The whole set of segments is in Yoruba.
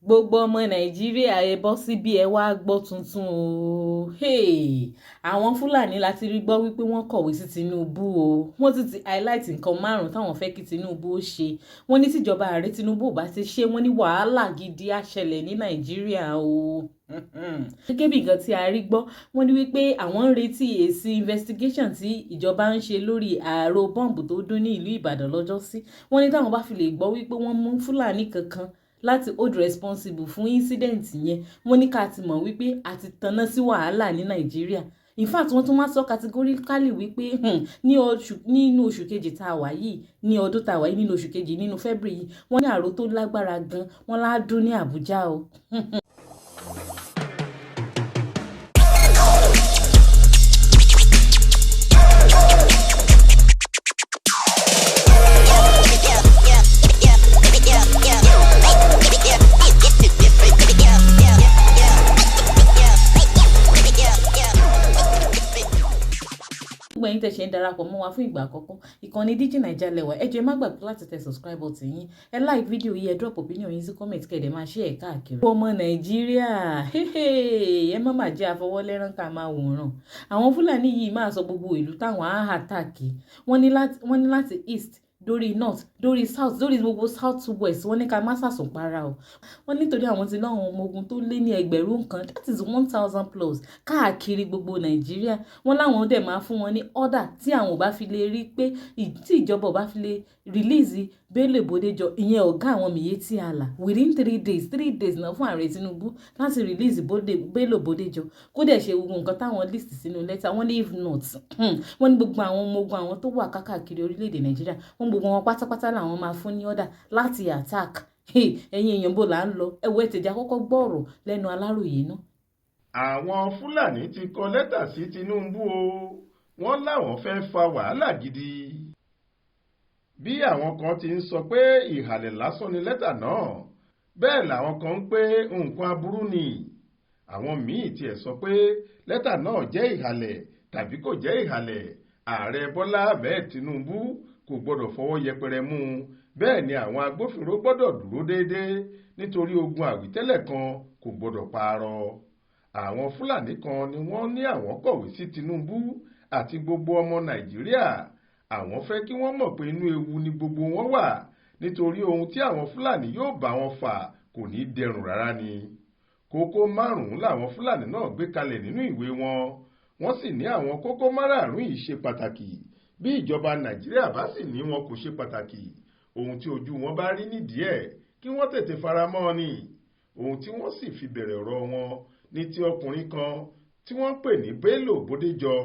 gbogbo ọmọ nàìjíríà ẹ bọ́ síbí ẹ wá gbọ́ tuntun o. Àwọn fúlàní láti rí gbọ́ wípé wọ́n kọ̀wé sí Tinubu o. Wọ́n ti highlight nǹkan márùn-ún táwọn fẹ́ kí Tinubu ó ṣe. Wọ́n ní tíjọba ààrẹ Tinubu ò bá ti ṣe, wọ́n ní wàhálà gidi á ṣẹlẹ̀ ní nàìjíríà o. Gẹ́gẹ́ bí nǹkan tí a rí gbọ́, wọ́n ní wípé àwọn ń retí èsì investigation tí ìjọba ń ṣe lórí ààrò bọ́ǹbù tó dún ní ìlú Ìbàdàn lọ́jọ́sí. Wọ́n ní táwọn bá fi lè gbọ́ wípé wọ́n mú fúlàní kankan láti hold responsible fún incident yẹn, wọ́n ní ká ti mọ̀ wípé a ti tanná sí wàhálà ní nàìjíríà. In fact wọ́n tún wá sọ categorically wípé nínú oṣù kejì tá a wà yìí, ní ọdún tá a wà yìí, nínú oṣù kejì, nínú February yìí, wọ́n ní ààrò tó lágbára gan wọ́n lá dún ní Àbújá o. Gbogbo ẹ̀yin tẹ́ ṣe ń darapọ̀ mọ́ wa fún ìgbà àkọ́kọ́, ìkànnì Digi Naija lẹ́wà. Ẹ jọ̀ọ́ ẹ má gbàgbé láti tẹ subscribe button yín, ẹ like fídíò yìí, ẹ drop opinion yín sí comment, kẹ́dẹ̀ máa share ẹ̀ káàkiri. Ọmọ nàìjíríà ẹ má máa jẹ́ àfọwọ́lẹ́rán ká máa wòran. Àwọn fúlàní yìí máa sọ gbogbo ìlú táwọn á àtàkì. Wọ́n ní láti east dórí north dórí south dórí gbogbo south west. Wọ́n ní ká má sàsùn para o. Wọ́n nítorí àwọn ti láwọn ọmọ ogun tó lé ní ẹgbẹ̀rún kan, that is 1,000 plus káàkiri gbogbo nàìjíríà. Wọ́n láwọn dẹ̀ máa fún wọn ní order tí àwọn ò bá fi lè rí pé tí ìjọba ò bá fi lè release Bello Bodejo, ìyẹn ọ̀gá àwọn Miyetti Allah, within 3 days náà fún ààrẹ Tinubu láti release Bello Bodejo kó dẹ̀ ṣe gbogbo nǹkan táwọn list sínú lẹ́tà. Wọ́n ní if not, wọ́n ní gbogbo àwọn ọmọ ogun àwọn tó wà káàkiri orílẹ̀-èdè nàìjíríà, wọ́n gbogbo wọn pátápátá làwọn máa fún ní order láti attack. Ẹ̀yin èèyàn bó là ń lọ, ẹ̀wọ̀ ẹ̀tẹ̀jà kọ́kọ́ gbọ́ọ̀rọ̀ lẹ́nu Aláròyé náà. Àwọn Fúlàní ti kọ lẹ́tà sí Tinubu o, wọ́n láwọn fẹ́ fa wàhálà gidi. Bí àwọn kan ti ń sọ pé ìhàlẹ̀ lásán ni lẹ́tà náà, bẹ́ẹ̀ làwọn kan ń pé nǹkan aburú ni. Àwọn míì tiẹ̀ sọ pé lẹ́tà náà jẹ́ ìhàlẹ̀ tàbí kò jẹ́ ìhàlẹ̀, ààrẹ Bọ́lá Ahmed Tinubu kò gbọdọ̀ fọwọ́ yẹpẹrẹ mú un. Bẹ́ẹ̀ ni àwọn agbófinró gbọdọ̀ dúró déédéé nítorí ogun àwítẹ́lẹ̀ kan kò gbọdọ̀ parọ́. Àwọn Fúlàní kan ni wọ́n ní àwọn kọ̀wé sí Tinubu àti gbogbo ọmọ Nàìjíríà. Àwọn fẹ́ kí wọ́n mọ̀ pé inú ewu ni gbogbo wọn wà, nítorí ohun tí àwọn Fúlàní yóò bá wọn fà kò ní dẹrùn rárá ni. Kókó márùn-ún làwọn Fúlàní náà gbé kalẹ̀ nínú ìwé wọn. Wọ́n sì ní àwọn kókó márààrún yìí ṣe pàtàkì. Bí ìjọba Nàìjíríà bá sì ní wọn kò ṣe pàtàkì, ohun tí ojú wọn bá rí nídìí ẹ̀ kí wọ́n tètè faramọ́ ni. Ohun tí wọ́n sì fi bẹ̀rẹ̀ ọ̀rọ̀ wọn ní ti ọkùnrin kan tí wọ́n pè ní Bello Bodejo,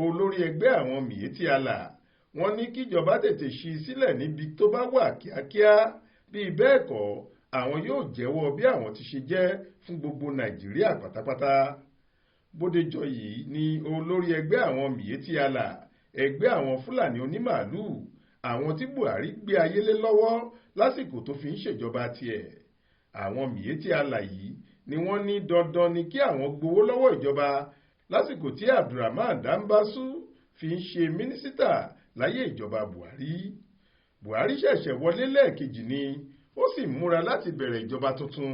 olórí ẹgbẹ́ àwọn Miyetti Allah. Wọ́n ní kíjọba tètè ṣí sílẹ̀ níbi tó bá wà kíákíá, bí bẹ́ẹ̀ kọ́ àwọn yóò jẹ́wọ́ bí àwọn ti ṣe jẹ́ fún gbogbo Nàìjíríà pátápátá. Bodejo yìí ni olórí ẹgbẹ́ àwọn Miyetti Allah, ẹgbẹ́ àwọn Fúlàní onímàálù, àwọn tí Buhari gbé ayé lé lọ́wọ́ lásìkò tó fi ń ṣèjọba tiẹ̀. Àwọn Miyetti Allah yìí ni wọ́n ní dandan ni kí àwọn gbowó lọ́wọ́ ìjọba lásìkò tí Abdulrahman Dambasu fi ń ṣe mínísítà láyé ìjọba Buhari. Buhari ṣẹ̀ṣẹ̀ wọlé lẹ́ẹ̀kejì ni ó sì múra láti bẹ̀rẹ̀ ìjọba tuntun,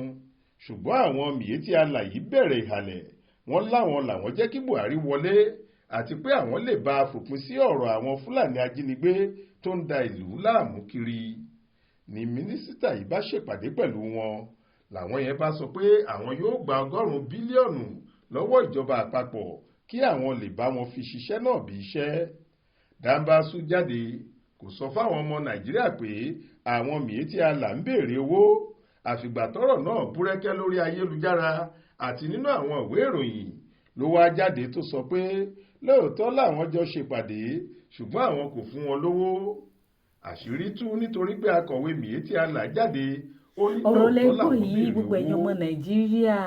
ṣùgbọ́n àwọn Miyetti Allah yìí bẹ̀rẹ̀ ìhàlẹ̀. Wọ́n láwọn làwọn jẹ́ kí Buhari wọlé àti pé àwọn lè bá a fòpin sí ọ̀rọ̀ àwọn Fúlàní ajínigbé tó ń da ìlú láàmú kiri. Ní mínísítà yìí bá ṣèpàdé pẹ̀lú wọn, làwọn yẹn bá sọ pé àwọn yóò gba 100 bílíọ̀nù lọ́wọ́ ìjọba àpapọ̀ kí àwọn lè bá wọn fi ṣiṣẹ́ náà bí iṣẹ́. Dambasu jáde kò sọ fáwọn ọmọ Nàìjíríà pé àwọn Miyetti Allah ń béèrè owó, àfìgbà tọ́rọ̀ náà búrẹ́kẹ́ lórí ayélujára àti nínú àwọn ìwé ìròyìn ló wá jáde tó sọ pé lóòótọ́ làwọn jọ ṣèpàdé ṣùgbọ́n àwọn kò fún wọn lówó. Àṣírí tú nítorí pé akọ̀wé Miyetti Allah jáde. Ọ̀rọ̀ lẹ́gbọ̀n yìí gbogbo ẹ̀yin ọmọ Nàìjíríà,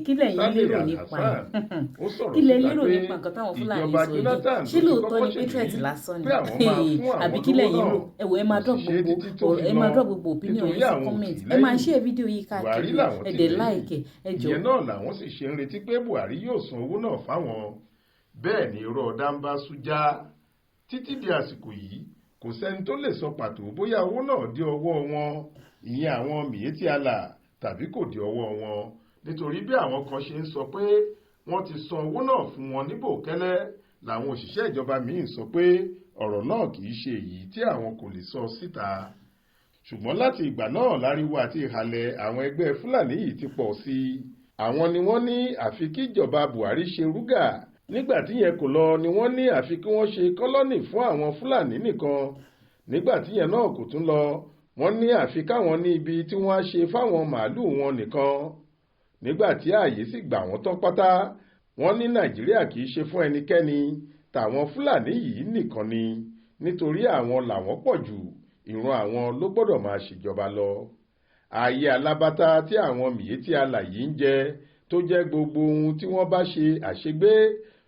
kí lẹ̀yin lérò nípa ẹ̀? Kí lẹ lérò nípa nǹkan táwọn Fúlàní sọ yìí? Ṣé lóòótọ́ ni patriot lásán ni? Àbí kí lẹ̀yin rò? Ẹ̀wọ̀ ẹ máa drop gbogbo opinion yín sí comment, ẹ máa share fídíò yìí káàkiri, ẹ dẹ̀ like ẹ jọ̀ọ́. Ìyẹn náà làwọn sì ṣe ń retí pé Buhari yóò san owó náà fáwọn. Bẹ́ẹ̀ ni irọ́ Dambasu já. Títí di àsìkò yìí kò sẹ́ni tó lè sọ pàtó bóyá owó náà dé ọwọ́ wọn, ìyẹn àwọn Miyetti Allah, tàbí kò dé ọwọ́ wọn, nítorí bí àwọn kan ṣe ń sọ pé wọ́n ti san owó náà fún wọn ní bòókẹ́lẹ́, làwọn òṣìṣẹ́ ìjọba míì sọ pé ọ̀rọ̀ náà kì í ṣe èyí tí àwọn kò lè sọ síta. Ṣùgbọ́n láti ìgbà náà láriwo àti ìhàlẹ̀ àwọn ẹgbẹ́ Fúlàní yìí ti pọ̀ sí i. Àwọn ni wọ́n ní àfi kí ìjọba Buhari ṣe rúgà, nígbà tí yẹn kò lọ ni wọ́n ní àfi kí wọ́n ṣe kọ́lọ́nì fún àwọn Fúlàní nìkan, nígbà tí yẹn náà kò tún lọ wọ́n ní àfi káwọn ní ibi tí wọ́n á ṣe fáwọn màálùú wọn nìkan, nígbà tí ààyè sì gbà wọ́n tán pátá wọ́n ní Nàìjíríà kì í ṣe fún ẹnikẹ́ni, tàwọn Fúlàní yìí nìkan ni, nítorí àwọn làwọn pọ̀ jù, ìran àwọn ló gbọ́dọ̀ máa ṣèjọba lọ. Ayé alábátá tí àwọn Miyetti Allah yìí ń jẹ tó jẹ́ gbogbo ohun tí wọ́n bá ṣe àṣegbé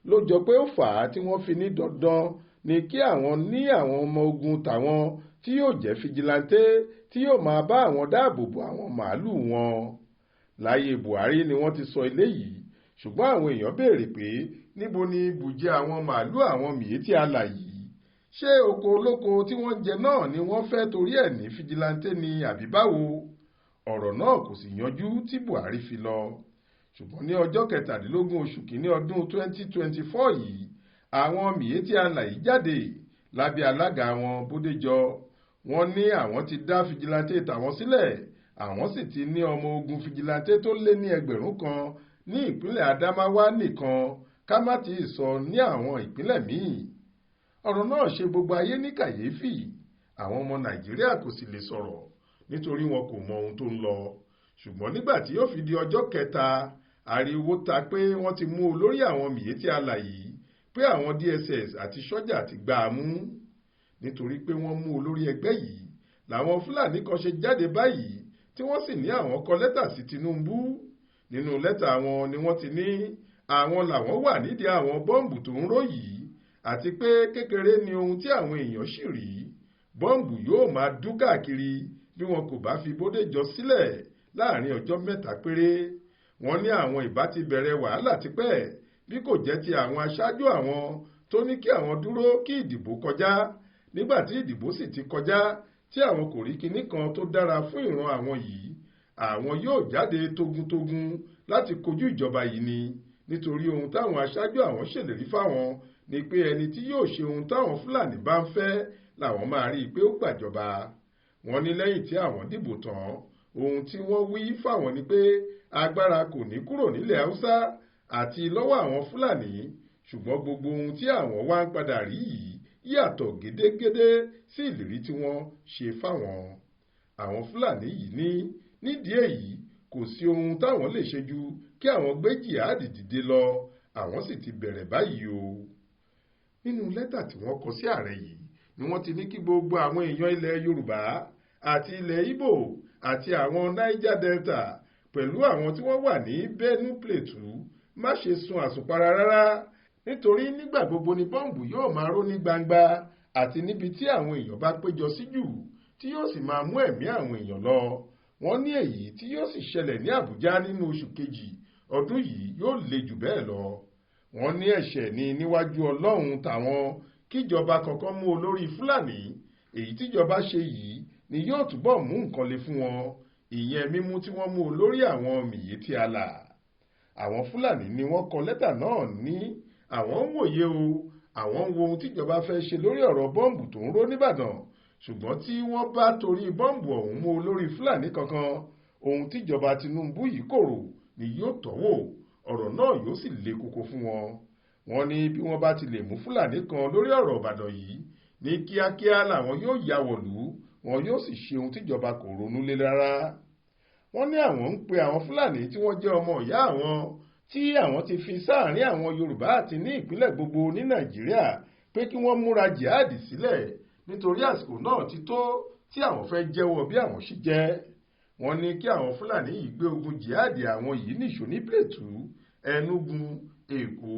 ló jọ pé ó fà á tí wọ́n fi ní dandan ni kí àwọn ní àwọn ọmọ ogun tàwọn tí yóò jẹ́ fìjìláńtẹ́ tí yóò máa bá àwọn dáàbò bo àwọn màálùú wọn. Láyé Buhari ni wọ́n ti sọ eléyìí, ṣùgbọ́n àwọn èèyàn béèrè pé níbo ni ibùjẹ àwọn màálùú àwọn Miyetti Allah yìí? Ṣé oko olóko tí wọ́n jẹ náà ni wọ́n fẹ́ torí ẹ̀ ní fìjìláńtẹ́ ni àbí báwo? Ọ̀rọ̀ náà kò sì yanjú tí Buhari fi lọ. Ṣùgbọ́n ní ọjọ́ 17 oṣù kìíní ọdún 2024 yìí, àwọn Miyetti Allah yìí jáde lábẹ́ alága wọn Bódéjọ. Wọ́n ní àwọn ti dá fìjìláńtẹ́ tàwọn sílẹ̀, àwọn sì ti ní ọmọ ogun fìjìláńtẹ́ tó lé ní 1000 kan ní ìpínlẹ̀ Adamawa nìkan, ká má ti sọ ní àwọn ìpínlẹ̀ míì. Ọ̀rọ̀ náà ṣe gbogbo ayé ní kàyéfì, àwọn ọmọ Nàìjíríà kò sì lè sọ̀rọ̀ nítorí wọn kò mọ ohun tó ń lọ. Ṣùgbọ́n nígbà tí yóò fi di ọjọ́ 3, ariwo ta pé wọ́n ti mú olórí àwọn Miyetti Allah yìí, pé àwọn DSS àti sọ́jà ti gbá a mú. Nítorí pé wọ́n mú olórí ẹgbẹ́ yìí làwọn Fúlàní kan ṣe jáde báyìí tí wọ́n sì ní àwọn kọ lẹ́tà sí Tinubu. Nínú lẹ́tà wọn ni wọ́n ti ní àwọn làwọn wà nídìí àwọn bọ́ǹbù tó ń ró yìí, àti pé kékeré ni ohun tí àwọn èèyàn sì rí. Bọ́ǹbù yóò máa dún káàkiri bí wọn kò bá fi Bódéjọ sílẹ̀ láàrin ọjọ́ 3 péré. Wọ́n ní àwọn ìbá ti bẹ̀rẹ̀ wàhálà tipẹ́ bí kò jẹ́ ti àwọn aṣáájú àwọn tó ní kí àwọn dúró kí ìdìbò kọjá. Nígbà tí ìdìbò sì ti kọjá tí àwọn kò rí kinní kan tó dára fún ìran àwọn yìí, àwọn yóò jáde togun-togun láti kojú ìjọba yìí ni, nítorí ohun táwọn aṣáájú àwọn ṣèlérí fáwọn ni pé ẹni tí yóò ṣe ohun táwọn Fúlàní bá ń fẹ́ làwọn máa rí i pé ó gbàjọba. Wọ́n ní lẹ́yìn tí àwọn dìbò tán, ohun tí wọ́n wí fáwọn ni pé agbára kò ní kúrò nílẹ̀ Haúsá àti lọ́wọ́ àwọn Fúlàní, ṣùgbọ́n gbogbo ohun tí àwọn wá ń padà rí yìí yàtọ̀ gédégédé sí ìlérí tí wọ́n ṣe fáwọn. Àwọn Fúlàní yìí ní nídìí èyí kò sí ohun táwọn lè ṣe ju kí àwọn gbé jìhádì dìde lọ, àwọn sì ti bẹ̀rẹ̀ báyìí o. Nínú lẹ́tà tí wọ́n kọ sí ààrẹ yìí ni wọ́n ti ní kí gbogbo àwọn èèyàn ilẹ̀ Yorùbá àti ilẹ̀ Ìgbò àti àwọn Niger Delta pẹ̀lú àwọn tí wọ́n wà ní Benue Plateau má ṣe sun àsùnpara rárá, nítorí nígbà gbogbo ni bọ́ǹbù yóò máa ró ní gbangba àti níbi tí àwọn èèyàn bá péjọ sí jù, tí yóò sì máa mú ẹ̀mí àwọn èèyàn lọ. Wọ́n ní èyí tí yóò sì ṣẹlẹ̀ ní Àbújá nínú oṣù kejì ọdún yìí yóò le jù bẹ́ẹ̀ lọ. Wọ́n ní ẹ̀ṣẹ̀ ni níwájú Ọlọ́run tàwọn kíjọba kankan mú olórí Fúlàní. Èyí tíjọba ṣe yìí ni yóò túbọ̀ mú nǹkan le fún wọn, ìyẹn mímú tí wọ́n mú olórí àwọn Miyetti Allah. Àwọn Fúlàní ni wọ́n kọ lẹ́tà náà ní àwọn ń wòye o, àwọn ń wo ohun tíjọba fẹ́ ṣe lórí ọ̀rọ̀ bọ́ǹbù tó ń ró nìbàdàn, ṣùgbọ́n tí wọ́n bá torí bọ́ǹbù ọ̀hún mú olórí Fúlàní kankan, ohun tíjọba Tinubu yìí kòrò ni yóò tọ́wò, ọ̀rọ̀ náà yóò sì le koko fún wọn. Wọ́n ní bí wọ́n bá ti lè mú Fúlàní kan lórí ọ̀rọ̀ Ìbàdàn yìí ní kíákíá làwọn yóò ya wọ̀lú, wọn yóò sì ṣe ohun tíjọba kò ronú lé rárá. Wọ́n ní àwọn ń pe àwọn Fúlàní tí wọ́n jẹ́ ọmọ ìyá àwọn tí àwọn ti fi sáàrin àwọn Yorùbá àti ní ìpínlẹ̀ gbogbo ní Nàìjíríà pé kí wọ́n múra jihadi sílẹ̀, nítorí àsìkò náà ti tó tí àwọn fẹ́ jẹ́wọ́ bí àwọn ṣe jẹ́. Wọ́n ní kí àwọn Fúlàní yìí gbé ogun jihadi àwọn yìí nìṣó ní Plateau, Enugu, Èkó,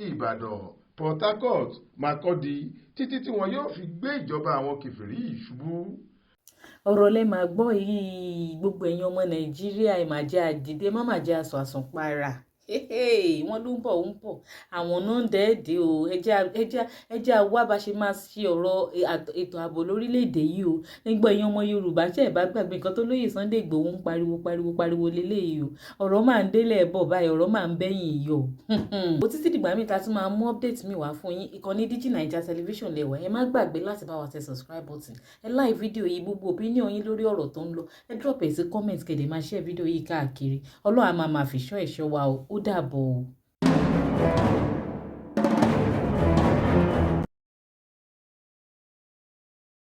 Ìbàdàn, Port Harcourt, Makurdi títí tí wọn yóò fi gbé ìjọba àwọn kèfèrí yìí ṣubú. Ọ̀rọ̀ lẹ máa gbọ́ yìí, gbogbo ẹ̀yin ọmọ Nàìjíríà ẹ máa jẹ́ àdìdé, má máa jẹ́ aṣọ àsùnpara. wọ́n ló ń bọ̀ àwọn náà ń dẹ́ẹ̀dẹ́ o ẹjẹ́ àwa bá ṣe máa ṣe ọ̀rọ̀ ètò ààbò lórílẹ̀‐èdè yìí o nígbà èèyàn ọmọ Yorùbá tí ẹ̀ bá gbàgbé nǹkan tó lóye Sunday Igboho ń pariwo lélẹ́yìí o ọ̀rọ̀ máa ń délẹ̀ bọ̀ báyìí ọ̀rọ̀ máa ń bẹ́yìn yìí o. ó títí dìgbà míì ta tún máa mú update mi wá fún yín ìkànnì Digi Naija television lẹ́wà ẹ má gbàgbé láti bá wa tẹ subscribe button ẹ like fídíò yìí gbogbo opinion yín lórí ọ̀rọ̀ tó ń lọ ẹ drop ẹ̀ sí comment kẹ̀dẹ̀ máa share fídíò yìí káàkiri Ọlọ́run á máa fi ṣọ́ ẹ̀ṣọ́ wa o ó dàbọ̀ o.